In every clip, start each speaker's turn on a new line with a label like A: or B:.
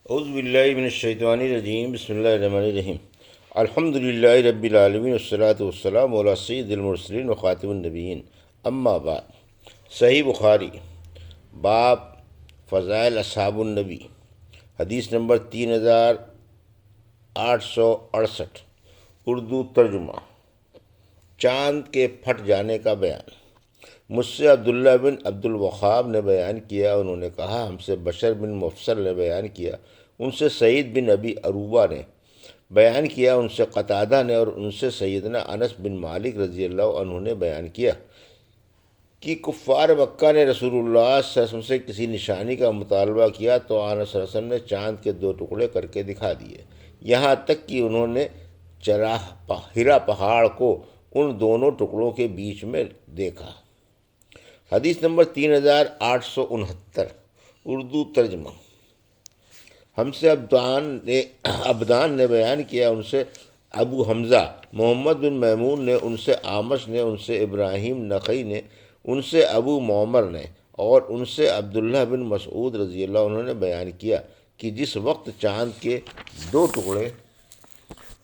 A: اعوذ باللہ من الشیطان الرجیم، بسم اللہ الرحمن الرحیم۔ الحمد للہ رب العالمین، والصلاة والسلام علی سید المرسلین و خاتم النبیین، اما بعد۔ صحیح بخاری، باب فضائل اصحاب النبی، حدیث نمبر 3868، اردو ترجمہ۔ چاند کے پھٹ جانے کا بیان۔ مجھ سے عبداللہ بن عبد الوہاب نے بیان کیا، انہوں نے کہا ہم سے بشر بن مفصل نے بیان کیا، ان سے سعید بن ابی عروبہ نے بیان کیا، ان سے قتادہ نے، اور ان سے سیدنا انس بن مالک رضی اللہ عنہ نے بیان کیا کہ کفار مکہ نے رسول اللہ صلی اللہ علیہ وسلم سے کسی نشانی کا مطالبہ کیا تو آن صلی اللہ علیہ وسلم نے چاند کے 2 ٹکڑے کر کے دکھا دیے، یہاں تک کہ انہوں نے ہرا پہاڑ کو ان دونوں ٹکڑوں کے بیچ میں دیکھا۔ حدیث نمبر 3869، اردو ترجمہ۔ ہم سے ابدان نے بیان کیا، ان سے ابو حمزہ محمد بن میمون نے، ان سے آمش نے، ان سے ابراہیم نخعی نے، ان سے ابو معمر نے، اور ان سے عبداللہ بن مسعود رضی اللہ عنہ نے بیان کیا کہ جس وقت چاند کے 2 ٹکڑے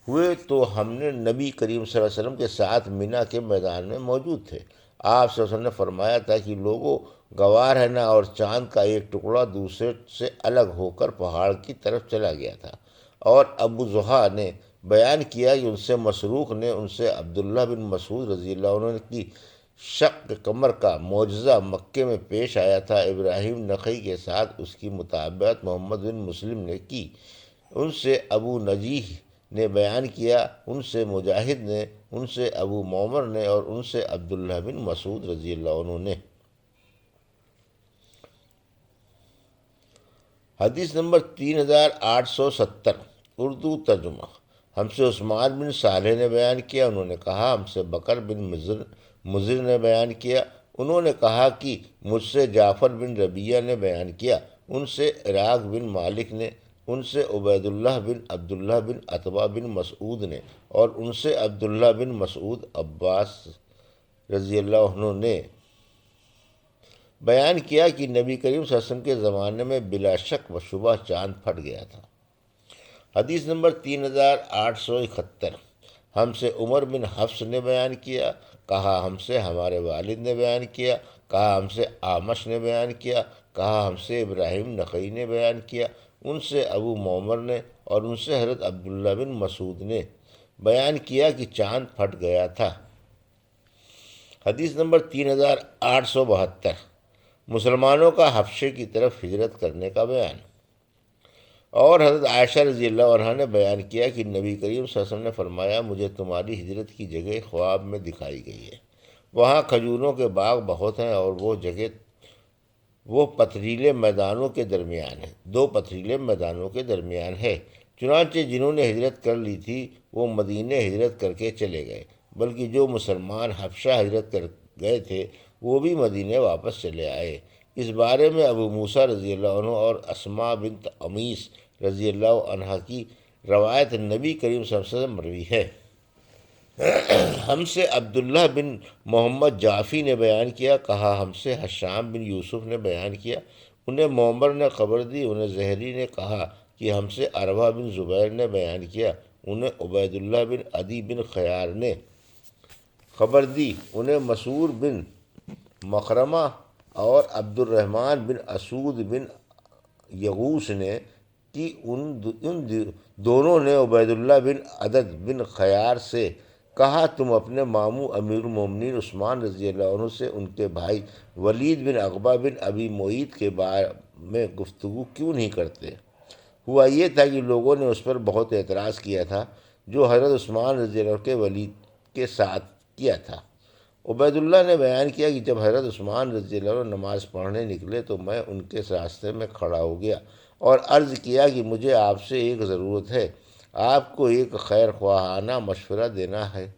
A: ہوئے تو ہم نے نبی کریم صلی اللہ علیہ وسلم کے ساتھ مینا کے میدان میں موجود تھے۔ آپ صلی اللہ علیہ وسلم نے فرمایا تھا کہ لوگوں گواہ رہنا، اور چاند کا ایک ٹکڑا دوسرے سے الگ ہو کر پہاڑ کی طرف چلا گیا تھا۔ اور ابو زحا نے بیان کیا کہ ان سے مسروق نے، ان سے عبداللہ بن مسعود رضی اللہ عنہ کی شق قمر کا معجزہ مکے میں پیش آیا تھا۔ ابراہیم نخعی کے ساتھ اس کی مطابقت محمد بن مسلم نے کی، ان سے ابو نجیح نے بیان کیا، ان سے مجاہد نے، ان سے ابو معمر نے، اور ان سے عبداللہ بن مسعود رضی اللہ عنہ نے۔ حدیث نمبر 3870، اردو ترجمہ۔ ہم سے عثمان بن صالح نے بیان کیا، انہوں نے کہا ہم سے بکر بن مضر نے بیان کیا، انہوں نے کہا کہ مجھ سے جعفر بن ربیہ نے بیان کیا، ان سے عراق بن مالک نے، ان سے عبید اللہ بن عبداللہ بن عتبہ بن مسعود نے، اور ان سے عبداللہ بن مسعود عباس رضی اللہ عنہ نے بیان کیا کہ نبی کریم صلی اللہ علیہ وسلم کے زمانے میں بلا شک و شبہ چاند پھٹ گیا تھا۔ حدیث نمبر 3871، ہم سے عمر بن حفص نے بیان کیا، کہا ہم سے ہمارے والد نے بیان کیا، کہا ہم سے آمش نے بیان کیا، کہا ہم سے ابراہیم نخعی نے بیان کیا، ان سے ابو معمر نے، اور ان سے حضرت عبداللہ بن مسعود نے بیان کیا کہ چاند پھٹ گیا تھا۔ حدیث نمبر 3872، مسلمانوں کا حبشے کی طرف ہجرت کرنے کا بیان۔ اور حضرت عائشہ رضی اللہ عنہ نے بیان کیا کہ نبی کریم صلی اللہ علیہ وسلم نے فرمایا مجھے تمہاری ہجرت کی جگہ خواب میں دکھائی گئی ہے، وہاں کھجوروں کے باغ بہت ہیں، اور وہ جگہ وہ پتھریلے میدانوں کے درمیان ہے، 2 پتھریلے میدانوں کے درمیان ہے۔ چنانچہ جنہوں نے ہجرت کر لی تھی وہ مدینہ ہجرت کر کے چلے گئے، بلکہ جو مسلمان حبشہ ہجرت کر گئے تھے وہ بھی مدینہ واپس چلے آئے۔ اس بارے میں ابو موسیٰ رضی اللہ عنہ اور اسماء بنت امیس رضی اللہ عنہ کی روایت نبی کریم صلی اللہ علیہ وسلم مروی ہے۔ ہم سے عبداللہ بن محمد جعفی نے بیان کیا، کہا ہم سے حشام بن یوسف نے بیان کیا، انہیں معمر نے خبر دی، انہیں زہری نے کہا کہ ہم سے عروہ بن زبیر نے بیان کیا، انہیں عبید اللہ بن عدی بن خیار نے خبر دی، انہیں مسعور بن مخرمہ اور عبد الرحمن بن اسود بن یغوث نے کہ ان دونوں نے عبید اللہ بن عدد بن خیار سے کہا تم اپنے ماموں امیر المومنین عثمان رضی اللہ عنہ سے ان کے بھائی ولید بن عقبہ بن ابی معیط کے بارے میں گفتگو کیوں نہیں کرتے؟ ہوا یہ تھا کہ لوگوں نے اس پر بہت اعتراض کیا تھا جو حضرت عثمان رضی اللہ عنہ کے ولید کے ساتھ کیا تھا۔ عبید اللہ نے بیان کیا کہ جب حضرت عثمان رضی اللہ عنہ نماز پڑھنے نکلے تو میں ان کے راستے میں کھڑا ہو گیا اور عرض کیا کہ مجھے آپ سے ایک ضرورت ہے، آپ کو ایک خیر خواہانہ مشورہ دینا ہے۔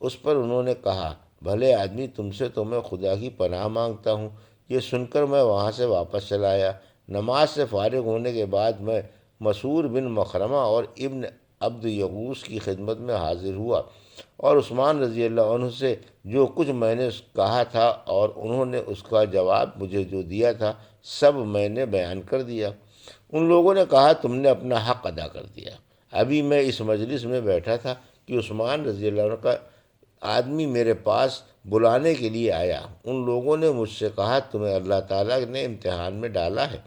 A: اس پر انہوں نے کہا بھلے آدمی تم سے تو میں خدا کی پناہ مانگتا ہوں۔ یہ سن کر میں وہاں سے واپس چلا آیا۔ نماز سے فارغ ہونے کے بعد میں مسعور بن مخرمہ اور ابن عبد یغوث کی خدمت میں حاضر ہوا اور عثمان رضی اللہ عنہ سے جو کچھ میں نے کہا تھا اور انہوں نے اس کا جواب مجھے جو دیا تھا سب میں نے بیان کر دیا۔ ان لوگوں نے کہا تم نے اپنا حق ادا کر دیا۔ ابھی میں اس مجلس میں بیٹھا تھا کہ عثمان رضی اللہ عنہ کا آدمی میرے پاس بلانے کے لیے آیا۔ ان لوگوں نے مجھ سے کہا تمہیں اللہ تعالیٰ نے امتحان میں ڈالا ہے۔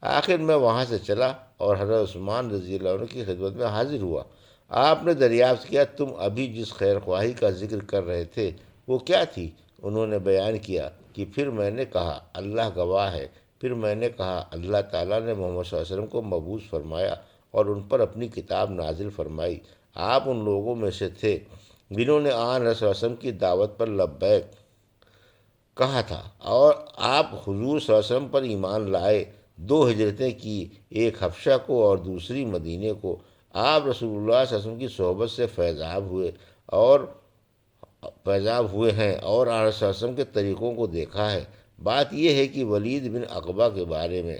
A: آخر میں وہاں سے چلا اور حضرت عثمان رضی اللہ عنہ کی خدمت میں حاضر ہوا۔ آپ نے دریافت کیا تم ابھی جس خیر خواہی کا ذکر کر رہے تھے وہ کیا تھی؟ انہوں نے بیان کیا کہ پھر میں نے کہا اللہ گواہ ہے، پھر میں نے کہا اللہ تعالیٰ نے محمد صلی اللہ علیہ وسلم کو مبعوث فرمایا اور ان پر اپنی کتاب نازل فرمائی۔ آپ ان لوگوں میں سے تھے جنہوں نے آن رسول اللہ علیہ وسلم کی دعوت پر لبیک کہا تھا اور آپ حضور صلی اللہ علیہ وسلم پر ایمان لائے۔ 2 ہجرتیں کی، ایک حبشہ کو اور دوسری مدینے کو۔ آپ رسول اللہ صلی اللہ علیہ وسلم کی صحبت سے فیضاب ہوئے ہیں اور آن رسول اللہ علیہ وسلم کے طریقوں کو دیکھا ہے۔ بات یہ ہے کہ ولید بن عقبہ کے بارے میں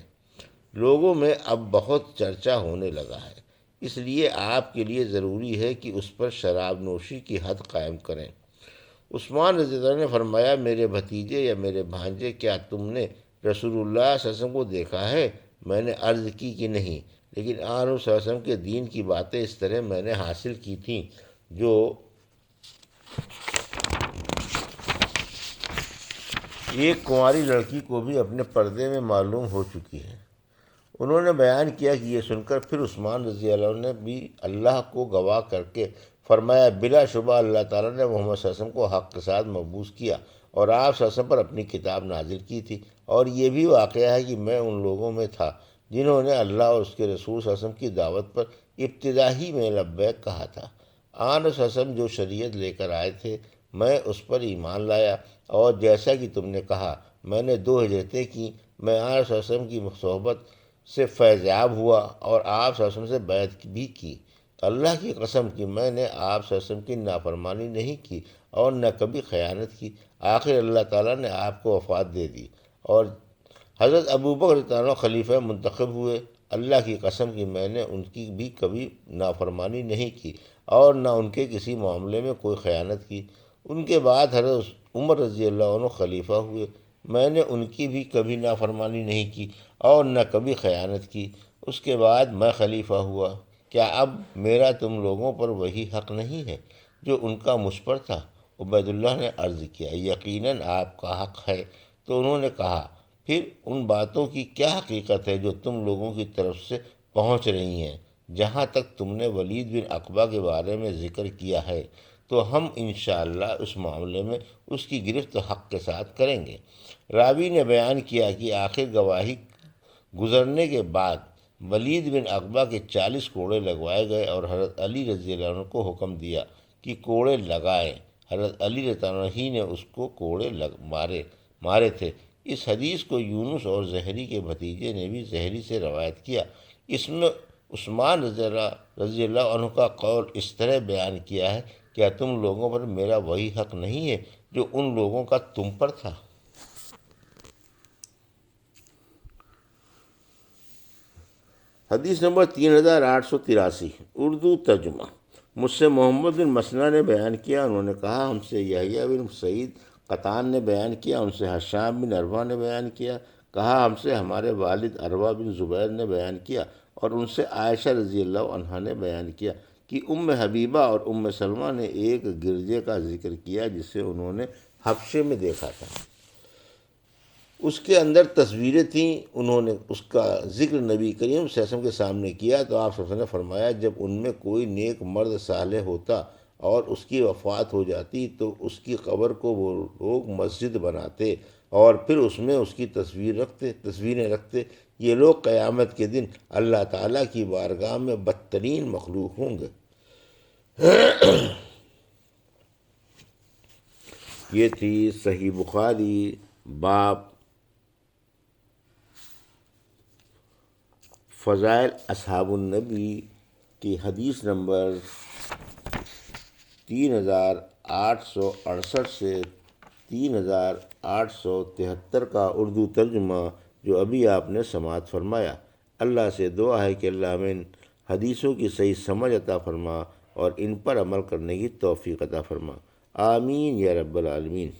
A: لوگوں میں اب بہت چرچا ہونے لگا ہے، اس لیے آپ کے لیے ضروری ہے کہ اس پر شراب نوشی کی حد قائم کریں۔ عثمان رضی اللہ عنہ نے فرمایا میرے بھتیجے یا میرے بھانجے کیا تم نے رسول اللہ صلی اللہ علیہ وسلم کو دیکھا ہے؟ میں نے عرض کی کہ نہیں، لیکن آن صلی اللہ علیہ وسلم کے دین کی باتیں اس طرح میں نے حاصل کی تھیں جو ایک کنواری لڑکی کو بھی اپنے پردے میں معلوم ہو چکی ہے۔ انہوں نے بیان کیا کہ یہ سن کر پھر عثمان رضی اللہ عنہ نے بھی اللہ کو گواہ کر کے فرمایا بلا شبہ اللہ تعالیٰ نے محمد صلی اللہ علیہ وسلم کو حق کے ساتھ مبعوث کیا اور آپ صلی اللہ علیہ وسلم پر اپنی کتاب نازل کی تھی، اور یہ بھی واقعہ ہے کہ میں ان لوگوں میں تھا جنہوں نے اللہ اور اس کے رسول صلی اللہ علیہ وسلم کی دعوت پر ابتدا ہی میں لبیک کہا تھا۔ آن صلی اللہ علیہ وسلم جو شریعت لے کر آئے تھے میں اس پر ایمان لایا، اور جیسا کہ تم نے کہا میں نے 2 ہجرتیں کی۔ میں آن صلی اللہ علیہ وسلم کی صحبت سے فیضیاب ہوا اور آپ صلی اللہ علیہ وسلم سے بیعت بھی کی۔ اللہ کی قسم کہ میں نے آپ صلی اللہ علیہ وسلم کی نافرمانی نہیں کی اور نہ کبھی خیانت کی۔ آخر اللہ تعالیٰ نے آپ کو وفات دے دی اور حضرت ابوبکر رضی اللہ عنہ خلیفہ منتخب ہوئے۔ اللہ کی قسم کہ میں نے ان کی بھی کبھی نافرمانی نہیں کی اور نہ ان کے کسی معاملے میں کوئی خیانت کی۔ ان کے بعد حضرت عمر رضی اللہ عنہ خلیفہ ہوئے، میں نے ان کی بھی کبھی نافرمانی نہیں کی اور نہ کبھی خیانت کی۔ اس کے بعد میں خلیفہ ہوا۔ کیا اب میرا تم لوگوں پر وہی حق نہیں ہے جو ان کا مجھ پر تھا؟ عبید اللہ نے عرض کیا یقیناً آپ کا حق ہے۔ تو انہوں نے کہا پھر ان باتوں کی کیا حقیقت ہے جو تم لوگوں کی طرف سے پہنچ رہی ہیں؟ جہاں تک تم نے ولید بن عقبہ کے بارے میں ذکر کیا ہے تو ہم انشاءاللہ اس معاملے میں اس کی گرفت حق کے ساتھ کریں گے۔ راوی نے بیان کیا کہ آخر گواہی گزرنے کے بعد ولید بن عقبہ کے 40 کوڑے لگوائے گئے اور حضرت علی رضی اللہ عنہ کو حکم دیا کہ کوڑے لگائیں۔ حضرت علی رضی اللہ عنہ ہی نے اس کو کوڑے مارے تھے۔ اس حدیث کو یونس اور زہری کے بھتیجے نے بھی زہری سے روایت کیا۔ اس میں عثمان رضی اللہ عنہ کا قول اس طرح بیان کیا ہے کیا تم لوگوں پر میرا وہی حق نہیں ہے جو ان لوگوں کا تم پر تھا؟ حدیث نمبر 3883 اردو ترجمہ۔ مجھ سے محمد بن مسنہ نے بیان کیا، انہوں نے کہا ہم سے یحییٰ بن سعید قطان نے بیان کیا، ان سے حشام بن عروہ نے بیان کیا، کہا ہم سے ہمارے والد عروہ بن زبیر نے بیان کیا، اور ان سے عائشہ رضی اللہ عنہا نے بیان کیا کہ ام حبیبہ اور ام سلمہ نے ایک گرجے کا ذکر کیا جسے انہوں نے حبشے میں دیکھا تھا۔ اس کے اندر تصویریں تھیں، انہوں نے اس کا ذکر نبی کریم صلی اللہ علیہ وسلم کے سامنے کیا تو آپ صلی اللہ علیہ وسلم نے فرمایا جب ان میں کوئی نیک مرد صالح ہوتا اور اس کی وفات ہو جاتی تو اس کی قبر کو وہ لوگ مسجد بناتے اور پھر اس میں اس کی تصویریں رکھتے۔ یہ لوگ قیامت کے دن اللہ تعالیٰ کی بارگاہ میں بدترین مخلوق ہوں گے۔ یہ تھی صحیح بخاری باب فضائل اصحاب النبی کی حدیث نمبر 3868 سے 3873 کا اردو ترجمہ جو ابھی آپ نے سماعت فرمایا۔ اللہ سے دعا ہے کہ اللہ ہمیں حدیثوں کی صحیح سمجھ عطا فرما اور ان پر عمل کرنے کی توفیق عطا فرما، آمین یا رب العالمین۔